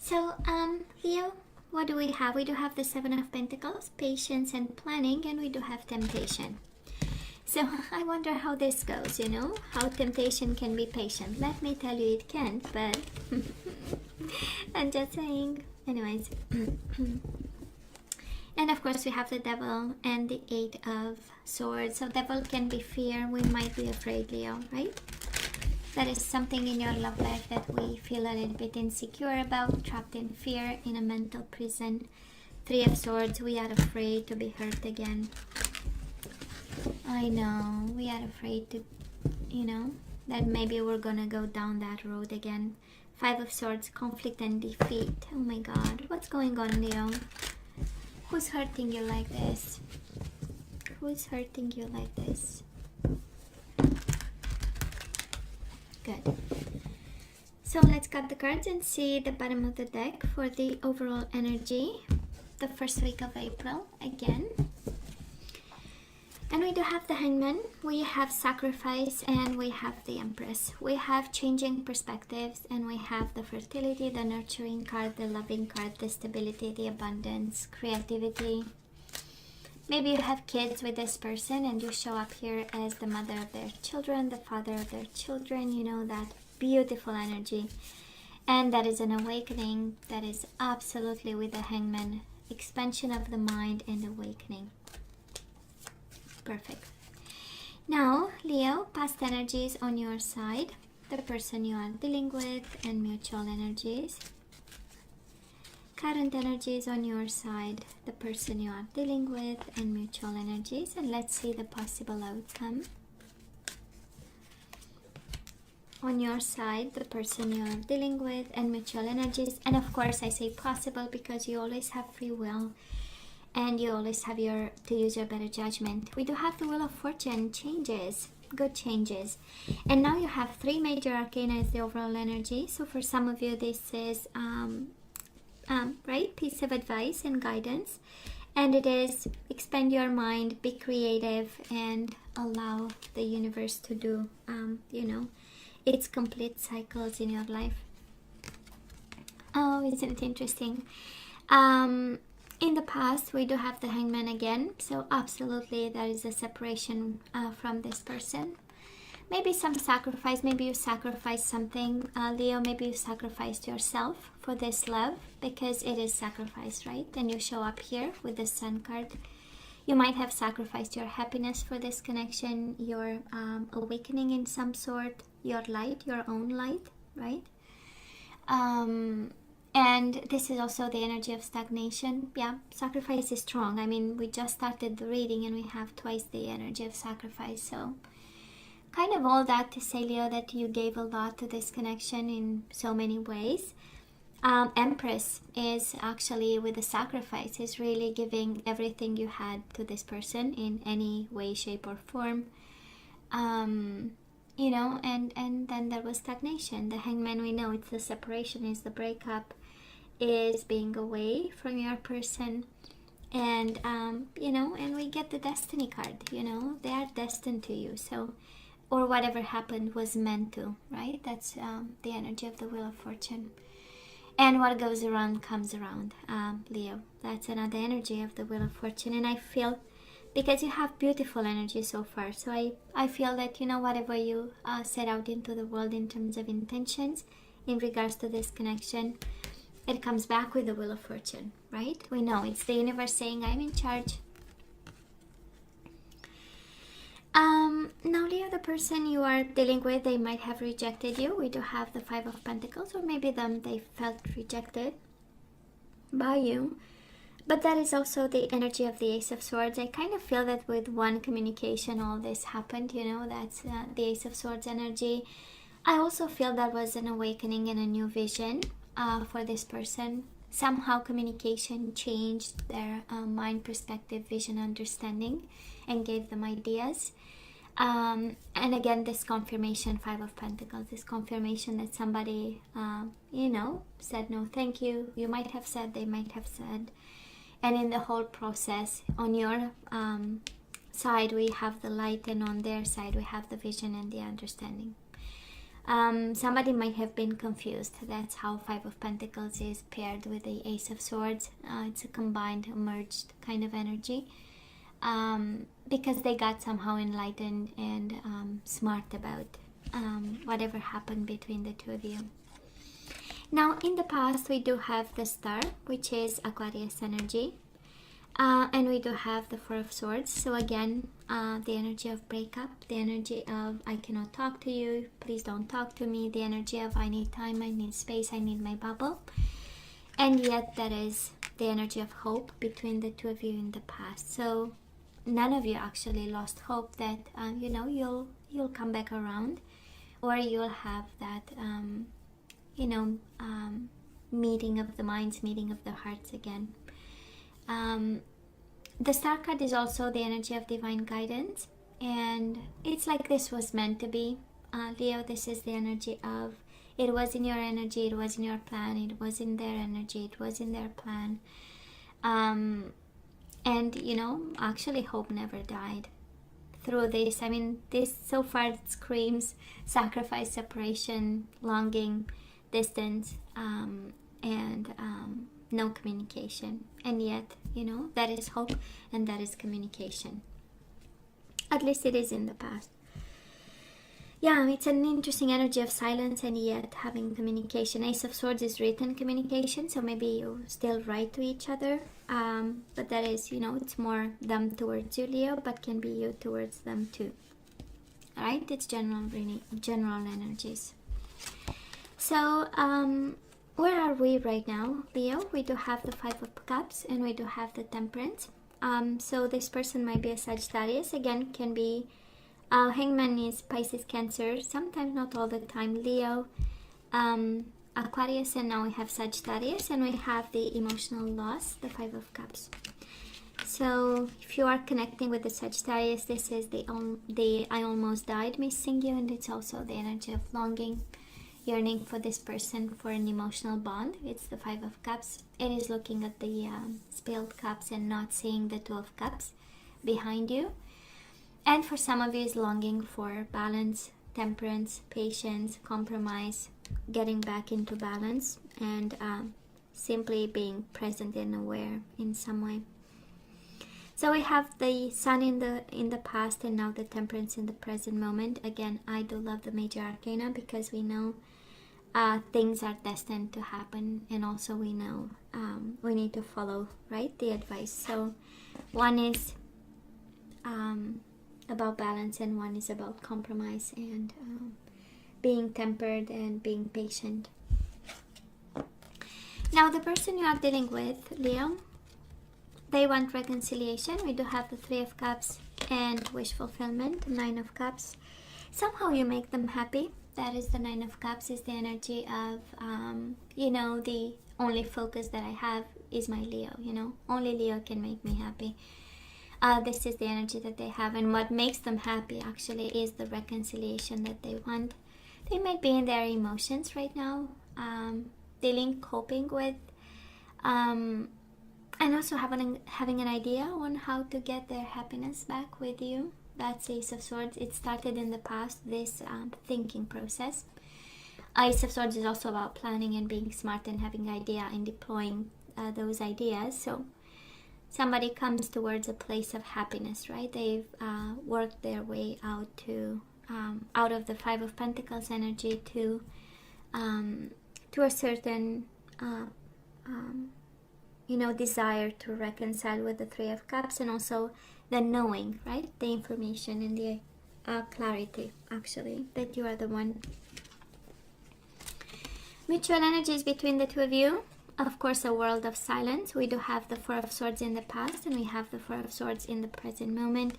So, Leo, what do we have? We do have the Seven of Pentacles, patience and planning, and we do have temptation. So I wonder how this goes, how temptation can be patient. Let me tell you, it can't, but I'm just saying. Anyways. And of course we have the Devil and the Eight of Swords. So Devil can be fear. We might be afraid, Leo, right? That is something in your love life that we feel a little bit insecure about, trapped in fear, in a mental prison. Three of Swords, we are afraid to be hurt again. I know, we are afraid to, that maybe we're gonna go down that road again. Five of Swords, conflict and defeat. Oh my God, what's going on, Leo? Who's hurting you like this? Who's hurting you like this? Good. So let's cut the cards and see the bottom of the deck for the overall energy. The first week of April again. And we do have the Hangman, we have sacrifice, and we have the Empress. We have changing perspectives, and we have the fertility, the nurturing card, the loving card, the stability, the abundance, creativity. Maybe you have kids with this person and you show up here as the mother of their children, the father of their children, that beautiful energy. And that is an awakening. That is absolutely with the Hangman. Expansion of the mind and awakening. Perfect. Now, Leo, past energies on your side, the person you are dealing with, and mutual energies. Current energies on your side, the person you are dealing with, and mutual energies. And let's see the possible outcome. On your side, the person you are dealing with, and mutual energies. And of course, I say possible because you always have free will. And you always have to use your better judgment. We do have the Wheel of Fortune, changes, good changes. And now you have three major arcana as the overall energy. So for some of you, this is, right, piece of advice and guidance. And it is expand your mind, be creative, and allow the universe to do, its complete cycles in your life. Oh, isn't it interesting? In the past, we do have the Hangman again. So absolutely, there is a separation from this person. Maybe some sacrifice. Maybe you sacrificed something, Leo. Maybe you sacrificed yourself for this love because it is sacrifice, right? And you show up here with the Sun card. You might have sacrificed your happiness for this connection, your awakening in some sort, your light, your own light, right? And this is also the energy of stagnation. Yeah, sacrifice is strong. I mean, we just started the reading and we have twice the energy of sacrifice. So kind of all that to say, Leo, that you gave a lot to this connection in so many ways. Empress is actually with the sacrifice, is really giving everything you had to this person in any way, shape or form. And then there was stagnation. The Hangman, we know it's the separation, is the breakup, is being away from your person. And and we get the destiny card. They are destined to you. So, or whatever happened was meant to, right? That's the energy of the Wheel of Fortune. And what goes around comes around, Leo. That's another energy of the Wheel of Fortune. And I feel, because you have beautiful energy so far, so I feel that whatever you set out into the world in terms of intentions in regards to this connection, it comes back with the Wheel of Fortune, right? We know it's the universe saying, I'm in charge. Now, Leo, the person you are dealing with, they might have rejected you. We do have the Five of Pentacles, or maybe they felt rejected by you. But that is also the energy of the Ace of Swords. I kind of feel that with one communication, all this happened, that's the Ace of Swords energy. I also feel that was an awakening and a new vision for this person. Somehow communication changed their mind, perspective, vision, understanding, and gave them ideas. And again, this confirmation, Five of Pentacles, this confirmation that somebody, said no thank you. You might have said, they might have said. And in the whole process, on your side, we have the light, and on their side, we have the vision and the understanding. Somebody might have been confused. That's how Five of Pentacles is paired with the Ace of Swords. It's a combined, merged kind of energy. Because they got somehow enlightened and smart about whatever happened between the two of you. Now, in the past, we do have the Star, which is Aquarius energy. And we do have the Four of Swords. So again, the energy of breakup, the energy of I cannot talk to you, please don't talk to me, the energy of I need time, I need space, I need my bubble. And yet that is the energy of hope between the two of you in the past. So none of you actually lost hope that you'll come back around, or you'll have that meeting of the minds, meeting of the hearts again. The Star card is also the energy of divine guidance, and it's like this was meant to be. Leo, this is the energy of it was in your energy, it was in your plan, it was in their energy, it was in their plan. And actually hope never died through this. I mean, this so far it screams sacrifice, separation, longing, distance, and no communication. And yet, that is hope and that is communication. At least it is in the past. Yeah, it's an interesting energy of silence and yet having communication. Ace of Swords is written communication, so maybe you still write to each other. But that is, it's more them towards you, Leo, but can be you towards them too. Alright, it's general energies. So, where are we right now, Leo? We do have the Five of Cups and we do have the Temperance. So this person might be a Sagittarius. Again, can be Hangman is Pisces, Cancer. Sometimes, not all the time. Leo, Aquarius, and now we have Sagittarius, and we have the emotional loss, the Five of Cups. So if you are connecting with the Sagittarius, this is the I almost died missing you, and it's also the energy of longing, yearning for this person, for an emotional bond. It's the Five of Cups. It is looking at the spilled cups and not seeing the Two of Cups behind you. And for some of you is longing for balance, temperance, patience, compromise, getting back into balance, and simply being present and aware in some way. So we have the Sun in the past and now the Temperance in the present moment. Again, I do love the Major Arcana because we know things are destined to happen, and also we know we need to follow, right, the advice. So one is about balance and one is about compromise and being tempered and being patient. Now the person you are dealing with, Leo, they want reconciliation. We do have the Three of Cups and wish fulfillment, Nine of Cups. Somehow you make them happy. That is the Nine of Cups, is the energy of, the only focus that I have is my Leo, Only Leo can make me happy. This is the energy that they have, and what makes them happy actually is the reconciliation that they want. They might be in their emotions right now, coping with, and also having an idea on how to get their happiness back with you. That's Ace of Swords. It started in the past, this thinking process. Ace of Swords is also about planning and being smart and having idea and deploying those ideas. So somebody comes towards a place of happiness, right? They've worked their way out to out of the Five of Pentacles energy to a certain desire to reconcile with the Three of Cups, and also the knowing, right? The information and the clarity, actually, that you are the one. Mutual energies between the two of you. Of course, a world of silence. We do have the Four of Swords in the past and we have the Four of Swords in the present moment.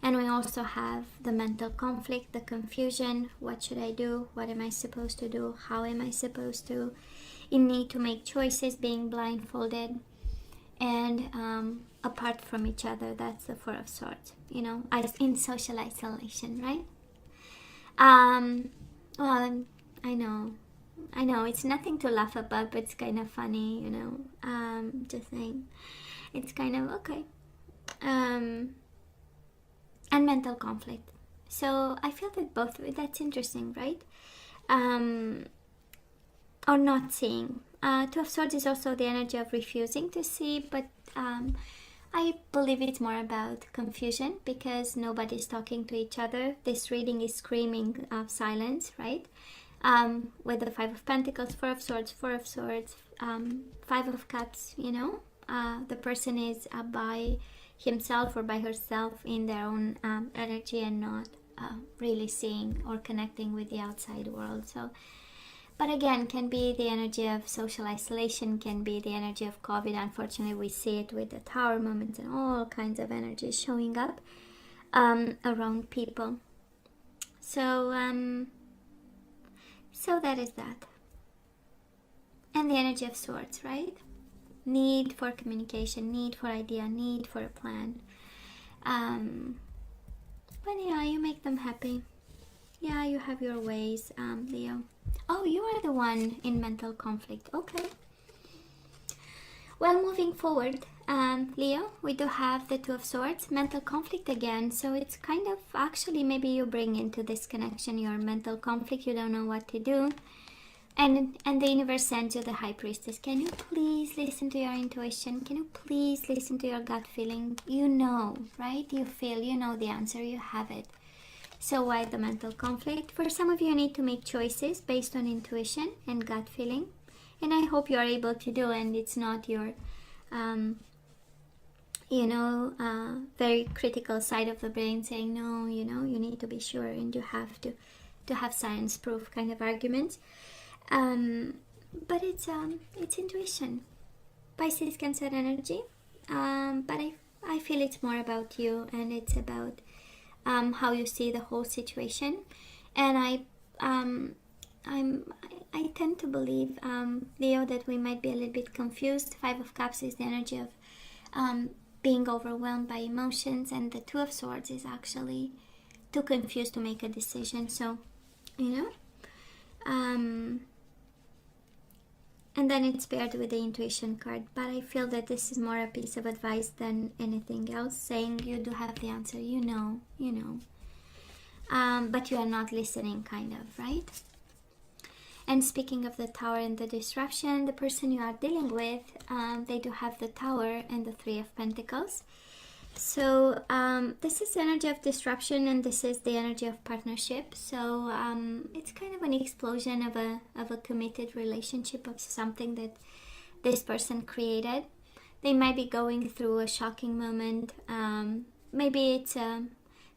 And we also have the mental conflict, the confusion. What should I do? What am I supposed to do? How am I supposed to? In need to make choices, being blindfolded and apart from each other. That's the Four of Swords, in social isolation, right? Well, I know it's nothing to laugh about, but it's kind of funny, just saying. It's kind of okay. And mental conflict. So I feel that that's interesting, right? or not seeing. Two of Swords is also the energy of refusing to see, but I believe it's more about confusion because nobody's talking to each other. This reading is screaming of silence, right? With the Five of Pentacles, Four of Swords, Five of Cups, you know, the person is by himself or by herself in their own energy and not really seeing or connecting with the outside world. So, but again, can be the energy of social isolation, can be the energy of COVID. Unfortunately, we see it with the Tower moments and all kinds of energies showing up around people. So, so that is that. And the energy of Swords, right? Need for communication, need for idea, need for a plan. But yeah, you make them happy. Yeah, you have your ways, Leo. Oh, you are the one in mental conflict. Okay. Well, moving forward, Leo, we do have the Two of Swords, mental conflict again. So it's kind of, actually, maybe you bring into this connection your mental conflict. You don't know what to do. And the universe sends you the High Priestess. Can you please listen to your intuition? Can you please listen to your gut feeling? You know, right? You feel, you know the answer, you have it. So why the mental conflict? For some of you, you need to make choices based on intuition and gut feeling. And I hope you are able to do, and it's not your, very critical side of the brain saying, no, you know, you need to be sure and you have to have science proof kind of arguments. But it's intuition. Pisces, Cancer energy. But I feel it's more about you, and it's about how you see the whole situation. And I tend to believe, Leo, that we might be a little bit confused. Five of Cups is the energy of being overwhelmed by emotions, and the Two of Swords is actually too confused to make a decision. So, you know, and then it's paired with the intuition card. But I feel that this is more a piece of advice than anything else, saying you do have the answer, you know. But you are not listening, kind of, right? And speaking of the Tower and the disruption, the person you are dealing with, they do have the Tower and the Three of Pentacles. So this is the energy of disruption, and this is the energy of partnership. So it's kind of an explosion of a committed relationship, of something that this person created. They might be going through a shocking moment. Maybe it's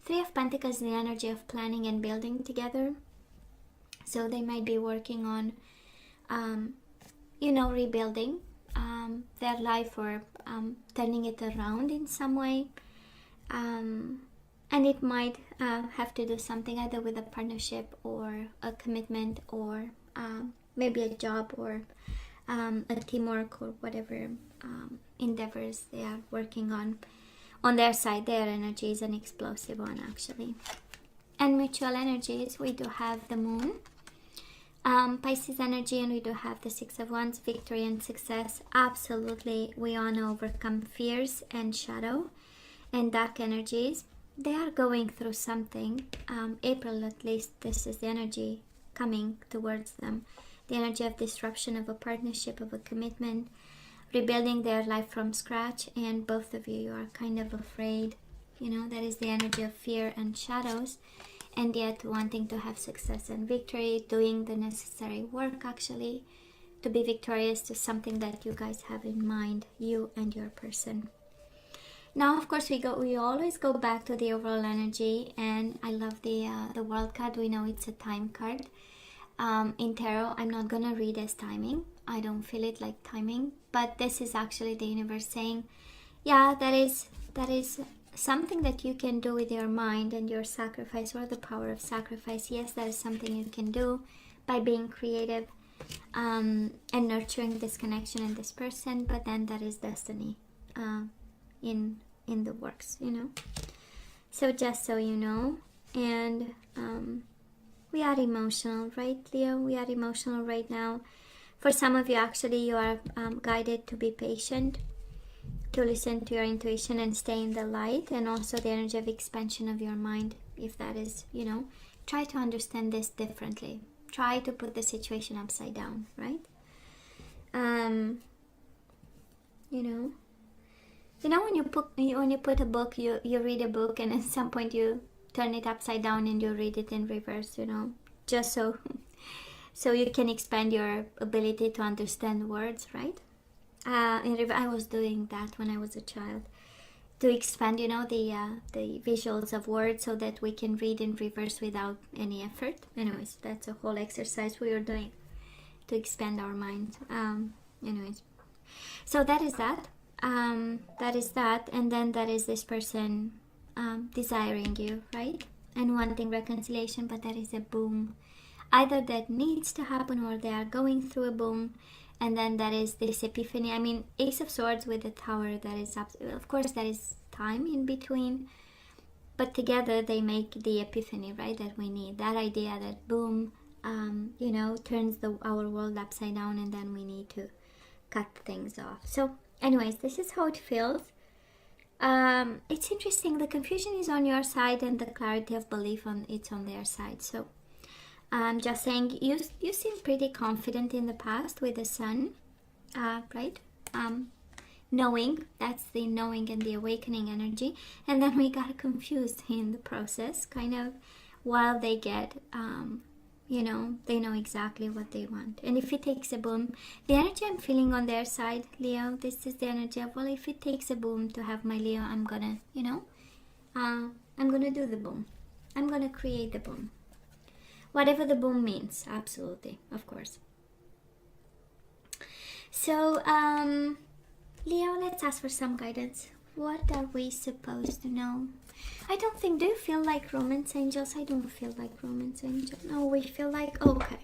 Three of Pentacles, the energy of planning and building together. So they might be working on, rebuilding their life, or turning it around in some way. And it might have to do something either with a partnership or a commitment, or maybe a job, or a teamwork, or whatever endeavors they are working on their side. Their energy is an explosive one, actually. And mutual energies, we do have the Moon, Pisces energy, and we do have the Six of Wands, victory and success. Absolutely, we want to overcome fears and shadow and dark energies. They are going through something. April, at least, this is the energy coming towards them. The energy of disruption, of a partnership, of a commitment, rebuilding their life from scratch. And both of you are kind of afraid. You know, that is the energy of fear and shadows. And yet wanting to have success and victory, doing the necessary work, actually, to be victorious to something that you guys have in mind, you and your person. Now, of course, we always go back to the overall energy, and I love the World card. We know it's a time card. In tarot, I'm not gonna read as timing. I don't feel it like timing, but this is actually the universe saying, yeah, that is something that you can do with your mind and your sacrifice, or the power of sacrifice. Yes, that is something you can do by being creative and nurturing this connection and this person. But then that is destiny in the works, you know. So just so you know. And we are emotional, right, Leo? We are emotional right now. For some of you, actually, you are guided to be patient, to listen to your intuition and stay in the light, and also the energy of expansion of your mind. If that is, you know, try to understand this differently. try to put the situation upside down, right? When you put a book, you read a book, and at some point you turn it upside down and you read it in reverse, just so you can expand your ability to understand words, right? I was doing that when I was a child, to expand, the visuals of words, so that we can read in reverse without any effort. Anyways, that's a whole exercise we are doing to expand our mind. Anyways, so that is that. That is that, and then that is this person desiring you, right? And wanting reconciliation, but that is a boom. Either that needs to happen, or they are going through a boom. And then that is this epiphany. I mean, Ace of Swords with the Tower, that is, of course, there is time in between. But together they make the epiphany, right, that we need. That idea that boom, turns our world upside down, and then we need to cut things off. So anyways, this is how it feels. It's interesting. The confusion is on your side, and the clarity of belief it's on their side. So I'm just saying, you seem pretty confident in the past with the Sun, right? Knowing, that's the knowing and the awakening energy. And then we got confused in the process, kind of, while they get, they know exactly what they want. And if it takes a boom, the energy I'm feeling on their side, Leo, this is the energy of, well, if it takes a boom to have my Leo, I'm gonna, I'm gonna do the boom. I'm gonna create the boom. Whatever the boom means, absolutely, of course. So, Leo, let's ask for some guidance. What are we supposed to know? I don't think, do you feel like romance angels? I don't feel like romance angels. No, we feel like, okay.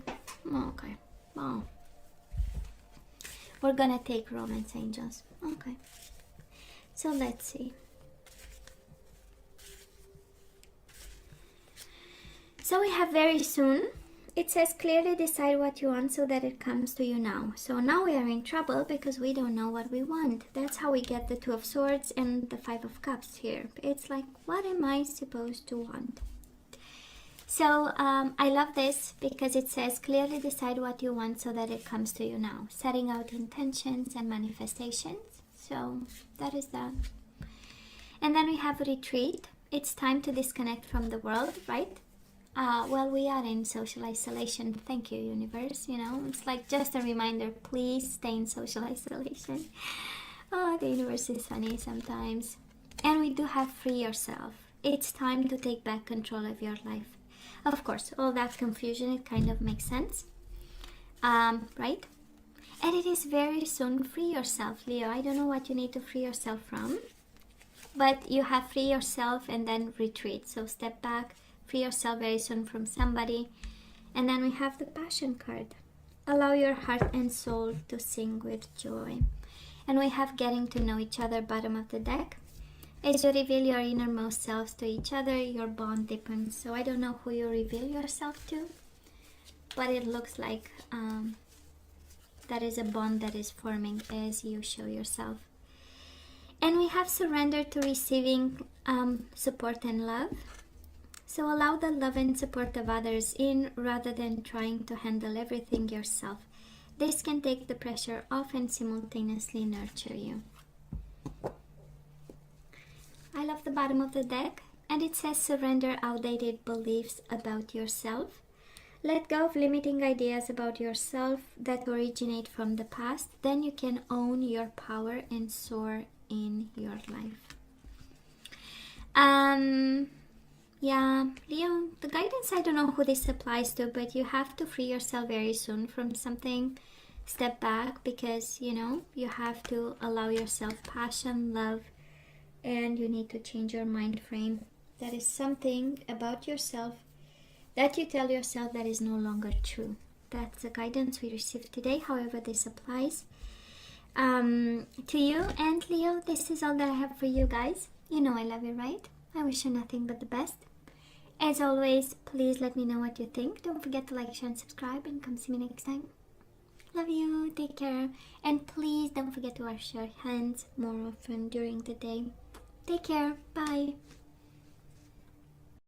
Oh. We're gonna take romance angels. Okay. So let's see. So we have very soon. It says clearly decide what you want so that it comes to you now. So now we are in trouble because we don't know what we want. That's how we get the Two of Swords and the Five of Cups here. It's like, what am I supposed to want? So I love this because it says clearly decide what you want so that it comes to you now. Setting out intentions and manifestations. So that is that. And then we have retreat. It's time to disconnect from the world, right? Well, we are in social isolation. Thank you, universe. It's like just a reminder, please stay in social isolation. Oh, the universe is funny sometimes. And we do have free yourself. It's time to take back control of your life. Of course, all that confusion, it kind of makes sense. Right? And it is very soon. Free yourself, Leo. I don't know what you need to free yourself from. But you have free yourself and then retreat. So step back. Free yourself very soon from somebody. And then we have the Passion card. Allow your heart and soul to sing with joy. And we have getting to know each other, bottom of the deck. As you reveal your innermost selves to each other, your bond deepens. So I don't know who you reveal yourself to, but it looks like that is a bond that is forming as you show yourself. And we have surrender to receiving support and love. So allow the love and support of others in rather than trying to handle everything yourself. This can take the pressure off and simultaneously nurture you. I love the bottom of the deck, and it says surrender outdated beliefs about yourself. Let go of limiting ideas about yourself that originate from the past. Then you can own your power and soar in your life. Yeah, Leo, the guidance, I don't know who this applies to, but you have to free yourself very soon from something. Step back because, you have to allow yourself passion, love, and you need to change your mind frame. That is something about yourself that you tell yourself that is no longer true. That's the guidance we received today, however this applies to you. And Leo, this is all that I have for you guys. I love you, right? I wish you nothing but the best. As always, please let me know what you think. Don't forget to like, share, and subscribe, and come see me next time. Love you. Take care. And please don't forget to wash your hands more often during the day. Take care. Bye.